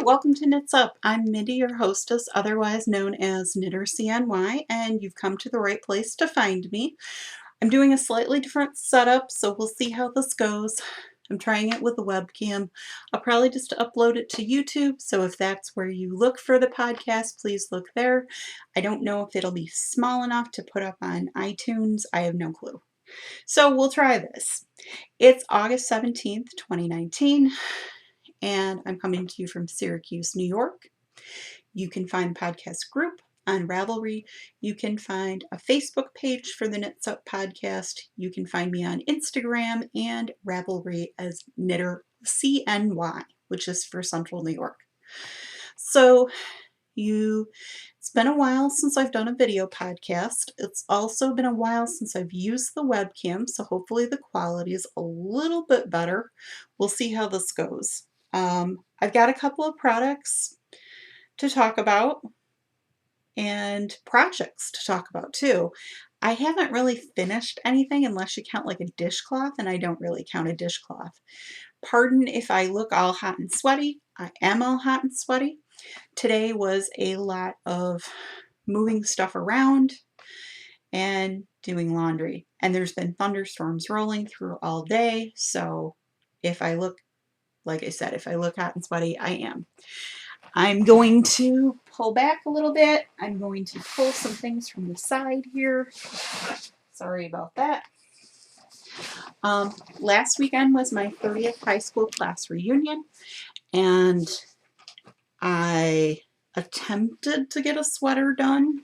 welcome to Knits Up. I'm Mindy, your hostess, otherwise known as Knitter CNY, and you've come to the right place to find me. I'm doing a slightly different setup, so we'll see how this goes. I'm trying it with a webcam. I'll probably just upload it to YouTube, so if that's where you look for the podcast, please look there. I don't know if it'll be small enough to put up on iTunes. I have no clue. So we'll try this. It's August 17th, 2019. And I'm coming to you from Syracuse, New York. You can find a podcast group on Ravelry. You can find a Facebook page for the Knits Up podcast. You can find me on Instagram and Ravelry as Knitter CNY, which is for Central New York. So it's been a while since I've done a video podcast. It's also been a while since I've used the webcam, so hopefully the quality is a little bit better. We'll see how this goes. I've got a couple of products to talk about and projects to talk about too. I haven't really finished anything unless you count like a dishcloth, and I don't really count a dishcloth. Pardon if I look all hot and sweaty. I am all hot and sweaty. Today was a lot of moving stuff around and doing laundry, and there's been thunderstorms rolling through all day, so if I look, like I said, if I look hot and sweaty, I am. I'm going to pull back a little bit. I'm going to pull some things from the side here. Sorry about that. Last weekend was my 30th high school class reunion, and I attempted to get a sweater done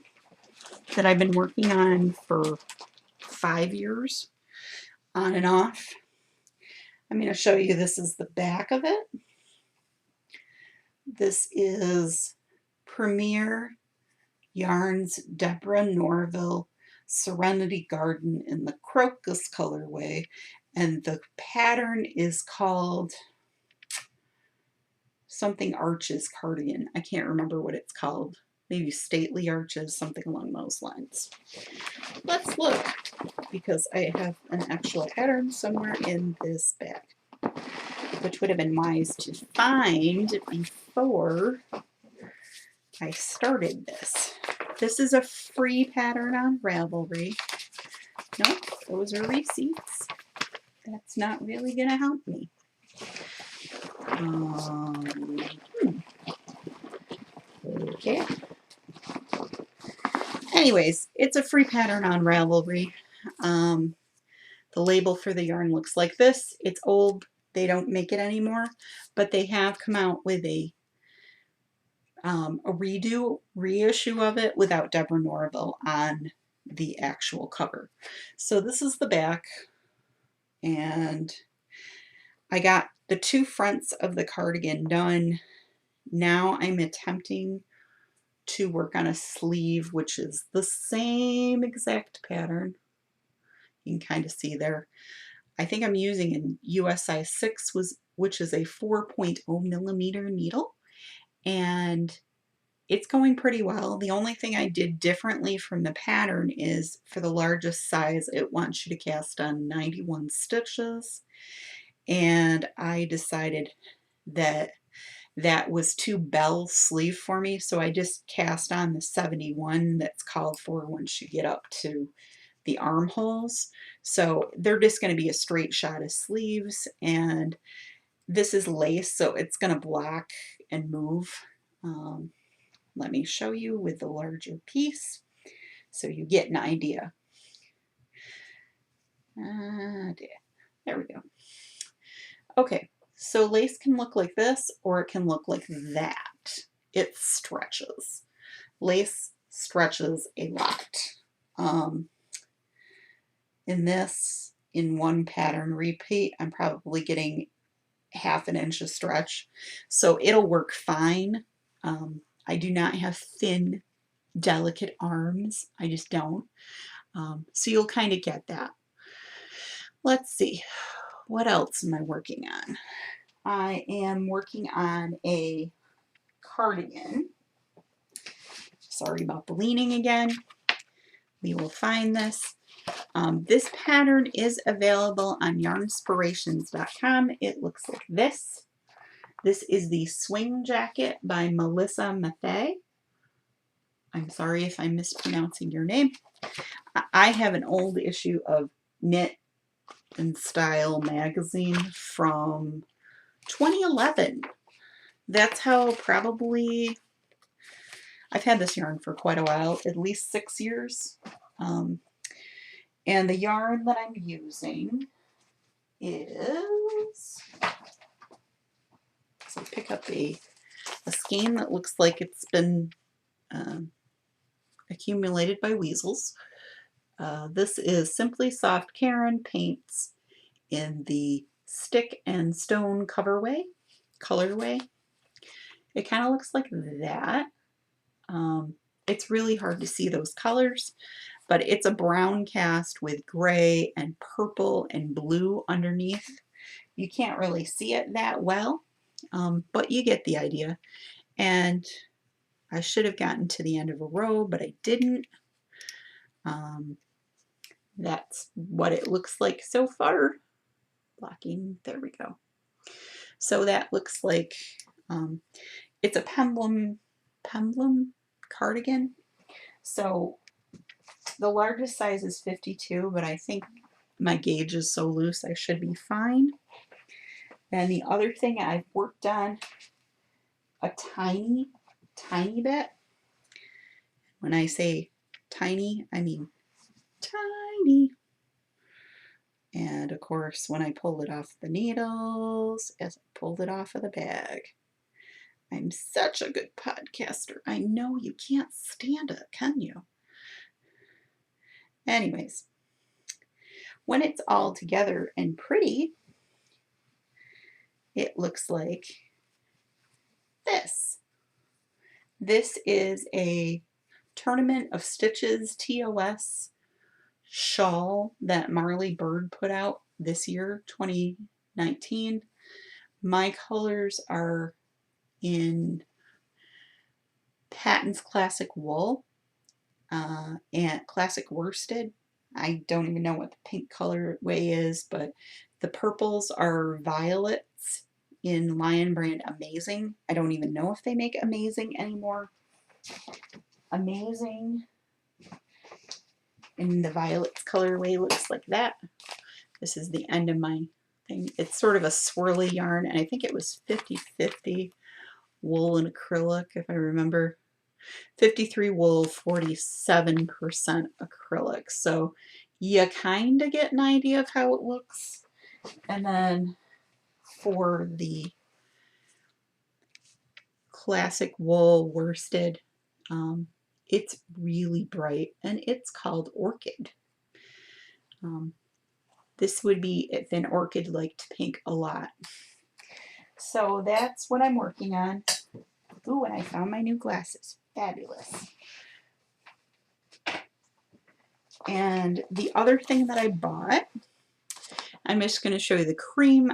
that I've been working on for 5 years, on and off. I'm going to show you, this is the back of it. This is Premier Yarns Deborah Norville Serenity Garden in the Crocus colorway, and the pattern is called something Arches cardigan. I can't remember what it's called. Maybe Stately Arches, something along those lines. Let's look, because I have an actual pattern somewhere in this bag, which would have been wise to find before I started this. This is a free pattern on Ravelry. Nope, those are receipts. That's not really going to help me. Okay. Anyways, it's a free pattern on Ravelry. The label for the yarn looks like this. It's old. They don't make it anymore, but they have come out with a reissue of it without Deborah Norville on the actual cover. So this is the back, and I got the two fronts of the cardigan done. Now I'm attempting to work on a sleeve, which is the same exact pattern. You can kind of see there. I think I'm using a US size 6, which is a 4.0 millimeter needle, and it's going pretty well. The only thing I did differently from the pattern is for the largest size, it wants you to cast on 91 stitches, and I decided that that was too bell sleeve for me, so I just cast on the 71 that's called for once you get up to the armholes. So they're just going to be a straight shot of sleeves, and this is lace, so it's going to block and move. Let me show you with the larger piece so you get an idea. There we go. Okay, so lace can look like this, or it can look like that. It stretches. Lace stretches a lot. In one pattern repeat, I'm probably getting ½ inch of stretch, so it'll work fine. I do not have thin, delicate arms. I just don't. So you'll kind of get that. Let's see. What else am I working on? I am working on a cardigan. Sorry about the leaning again. We will find this. This pattern is available on yarnspirations.com. It looks like this. This is the Swing Jacket by Melissa Mathey. I'm sorry if I'm mispronouncing your name. I have an old issue of Knit and Style magazine from 2011. That's how probably I've had this yarn for quite a while, at least 6 years. And the yarn that I'm using is, so pick up a skein that looks like it's been accumulated by weasels. This is Simply Soft Karen Paints in the Stick and Stone colorway. It kind of looks like that. It's really hard to see those colors, but it's a brown cast with gray and purple and blue underneath. You can't really see it that well, but you get the idea. And I should have gotten to the end of a row, but I didn't. That's what it looks like so far. Blocking, there we go. So that looks like it's a peplum cardigan. So the largest size is 52, but I think my gauge is so loose I should be fine. And the other thing I've worked on a tiny bit. When I say tiny, I mean tiny. And of course, when I pulled it off the needles, as I pulled it off of the bag, I'm such a good podcaster. I know you can't stand it, can you? Anyways, when it's all together and pretty, it looks like this. This is a Tournament of Stitches TOS shawl that Marley Bird put out this year, 2019. My colors are in Patton's Classic Wool and Classic Worsted. I don't even know what the pink colorway is, but the purples are violets in Lion Brand Amazing. I don't even know if they make Amazing anymore. Amazing in the violets colorway looks like that. This is the end of my thing. It's sort of a swirly yarn, and I think it was 50-50 wool and acrylic, if I remember. 53 wool, 47% acrylic. So you kind of get an idea of how it looks. And then for the classic wool worsted, it's really bright, and it's called Orchid. This would be if an orchid liked pink a lot. So that's what I'm working on. Ooh, and I found my new glasses. Fabulous. And the other thing that I bought, I'm just going to show you the cream.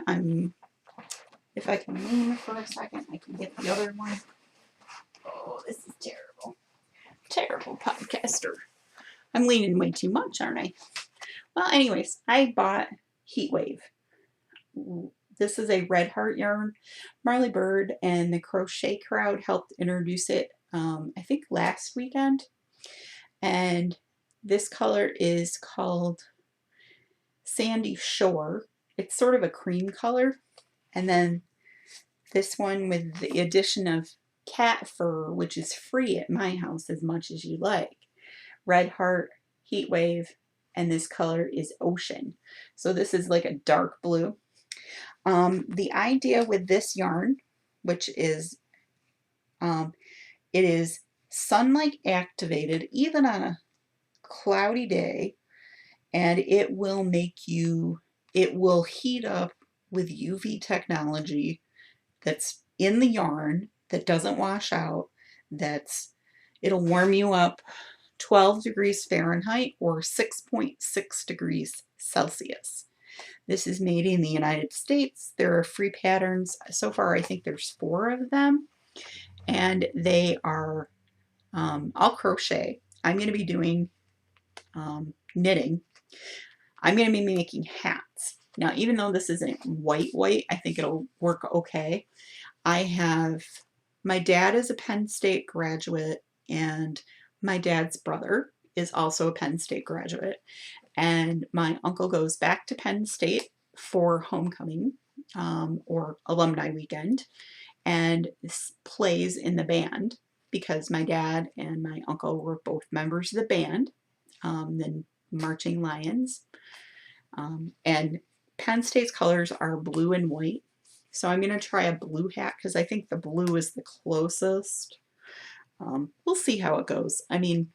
If I can lean for a second, I can get the other one. Oh, this is terrible. Terrible podcaster. I'm leaning way too much, aren't I? Well, anyways, I bought Heatwave. This is a Red Heart yarn. Marley Bird and the Crochet Crowd helped introduce it, I think last weekend. And this color is called Sandy Shore. It's sort of a cream color. And then this one with the addition of cat fur, which is free at my house as much as you like. Red Heart, Heatwave, and this color is Ocean. So this is like a dark blue. The idea with this yarn, which is, it is sunlight activated even on a cloudy day, and it will heat up with UV technology that's in the yarn that doesn't wash out. It'll warm you up 12 degrees Fahrenheit or 6.6 degrees Celsius. This is made in the United States. There are free patterns. So far, I think there's 4 of them, and they are all crochet. I'm going to be doing knitting. I'm going to be making hats. Now, even though this isn't white white, I think it'll work okay. I have, my dad is a Penn State graduate, and my dad's brother is also a Penn State graduate. And my uncle goes back to Penn State for homecoming, or alumni weekend, and plays in the band because my dad and my uncle were both members of the band, the Marching Lions. And Penn State's colors are blue and white. So I'm going to try a blue hat because I think the blue is the closest. We'll see how it goes. I mean,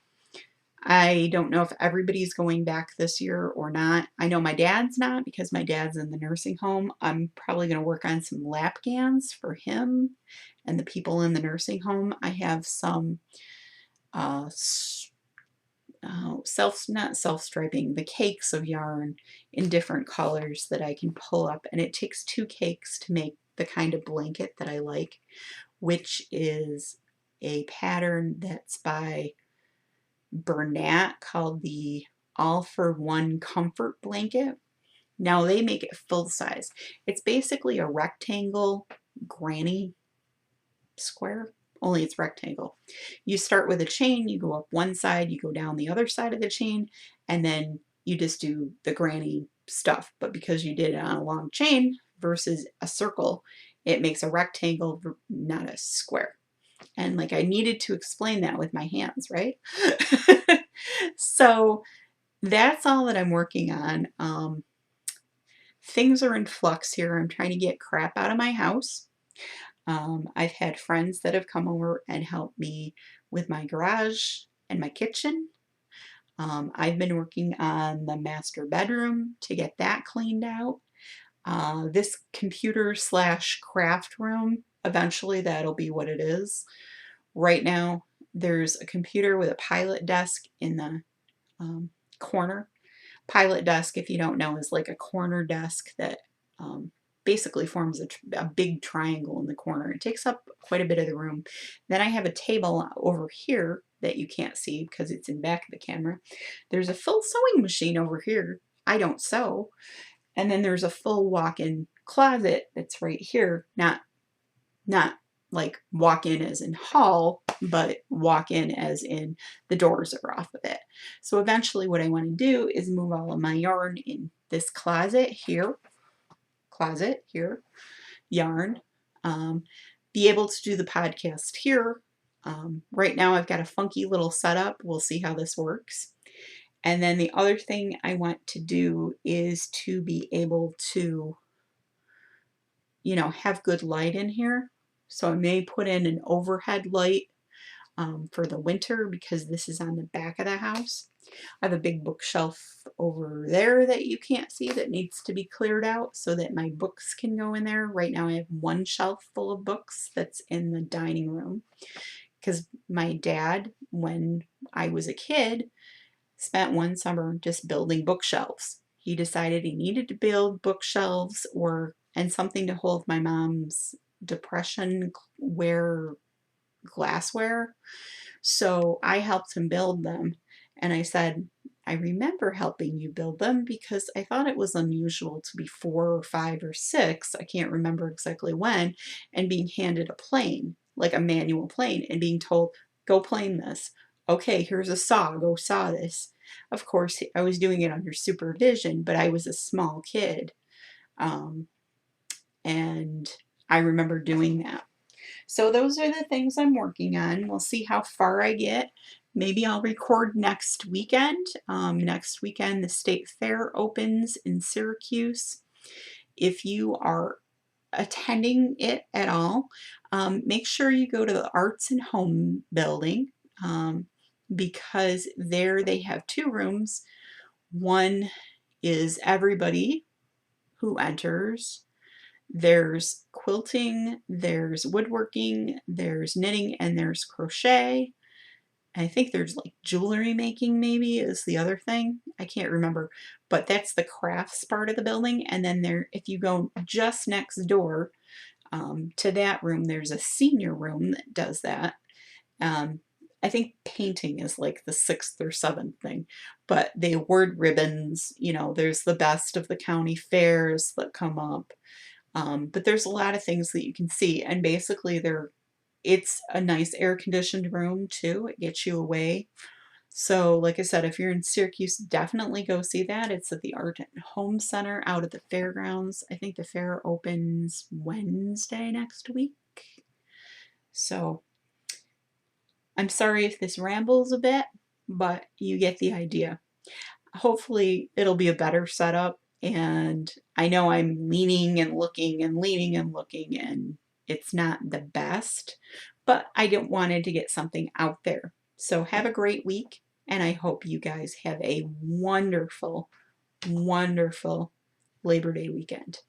I don't know if everybody's going back this year or not. I know my dad's not because my dad's in the nursing home. I'm probably going to work on some lap gowns for him and the people in the nursing home. I have some not self-striping, the cakes of yarn in different colors that I can pull up, and it takes 2 cakes to make the kind of blanket that I like, which is a pattern that's by Bernat called the All for One Comfort Blanket. Now they make it full size. It's basically a rectangle granny square, only it's rectangle. You start with a chain, you go up one side, you go down the other side of the chain, and then you just do the granny stuff. But because you did it on a long chain versus a circle, it makes a rectangle, not a square. And like I needed to explain that with my hands, right? So that's all that I'm working on. Things are in flux here. I'm trying to get crap out of my house. I've had friends that have come over and helped me with my garage and my kitchen. I've been working on the master bedroom to get that cleaned out. This computer slash craft room, eventually that'll be what it is. Right now, there's a computer with a pilot desk in the corner. Pilot desk, if you don't know, is like a corner desk that basically forms a big triangle in the corner. It takes up quite a bit of the room. Then I have a table over here that you can't see because it's in back of the camera. There's a full sewing machine over here. I don't sew. And then there's a full walk-in closet that's right here. Not like walk in as in hall, but walk in as in the doors are off of it. So eventually what I want to do is move all of my yarn in this closet here, yarn, be able to do the podcast here. Right now I've got a funky little setup. We'll see how this works. And then the other thing I want to do is to be able to, you know, have good light in here. So I may put in an overhead light for the winter because this is on the back of the house. I have a big bookshelf over there that you can't see that needs to be cleared out so that my books can go in there. Right now I have one shelf full of books that's in the dining room because my dad, when I was a kid, spent one summer just building bookshelves. He decided he needed to build bookshelves and something to hold my mom's depression wear glassware. So I helped him build them, and I said, I remember helping you build them because I thought it was unusual to be 4 or 5 or 6, I can't remember exactly when, and being handed a plane, like a manual plane, and being told, go plane this. Okay, here's a saw, go saw this. Of course, I was doing it under supervision, but I was a small kid. And I remember doing that. So those are the things I'm working on. We'll see how far I get. Maybe I'll record next weekend. Next weekend, the State Fair opens in Syracuse. If you are attending it at all, make sure you go to the Arts and Home building because there they have 2 rooms. One is everybody who enters. There's quilting, there's woodworking, there's knitting, and there's crochet. I think there's like jewelry making maybe is the other thing. I can't remember, but that's the crafts part of the building. And then if you go just next door to that room, there's a senior room that does that. I think painting is like the 6th or 7th thing, but they award ribbons, you know, there's the best of the county fairs that come up. But there's a lot of things that you can see, and basically it's a nice air-conditioned room too. It gets you away. So, like I said, if you're in Syracuse, definitely go see that. It's at the Art and Home Center out at the fairgrounds. I think the fair opens Wednesday next week. So, I'm sorry if this rambles a bit, but you get the idea. Hopefully, it'll be a better setup. And I know I'm leaning and looking and leaning and looking, and it's not the best, but I wanted to get something out there. So, have a great week, and I hope you guys have a wonderful, wonderful Labor Day weekend.